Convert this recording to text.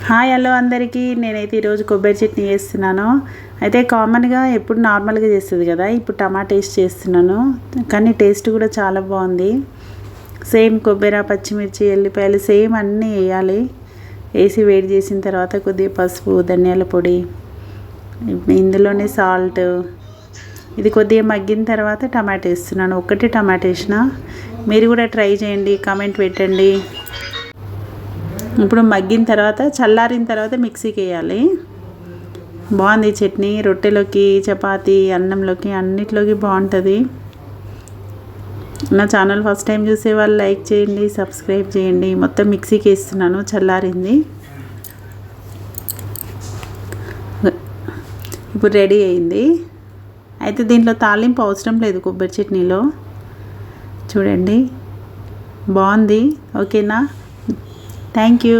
Hi hello అందరికీ, నేనైతే ఈరోజు కొబ్బరి చట్నీ చేస్తున్నాను. అయితే కామన్గా ఎప్పుడు నార్మల్గా చేస్తుంది కదా, ఇప్పుడు టమాటా టేస్ట్ చేస్తున్నాను. కానీ టేస్ట్ కూడా చాలా బాగుంది. సేమ్ కొబ్బరి, పచ్చిమిర్చి, ఎల్లిపాయలు సేమ్ అన్నీ వేయాలి. వేసి వేడి చేసిన తర్వాత కొద్దిగా పసుపు, ధనియాల పొడి, ఇందులోనే సాల్ట్, ఇది కొద్దిగా మగ్గిన తర్వాత టమాటా వేస్తున్నాను. ఒక్కటే టమాటా వేసిన. మీరు కూడా ట్రై చేయండి, కామెంట్ పెట్టండి. ఇప్పుడు మగ్గిన తర్వాత చల్లారిన తర్వాత మిక్సీకి వేయాలి. బాగుంది చట్నీ. రొట్టెలోకి, చపాతీ, అన్నంలోకి అన్నిట్లోకి బాగుంటుంది. నా ఛానల్ ఫస్ట్ టైం చూసే వాళ్ళు లైక్ చేయండి, సబ్స్క్రైబ్ చేయండి. మొత్తం మిక్సీకి వేస్తున్నాను, చల్లారింది. ఇప్పుడు రెడీ అయింది. అయితే దీంట్లో తాలింపు అవసరం లేదు కొబ్బరి చట్నీలో. చూడండి, బాగుంది. ఓకేనా? Thank you.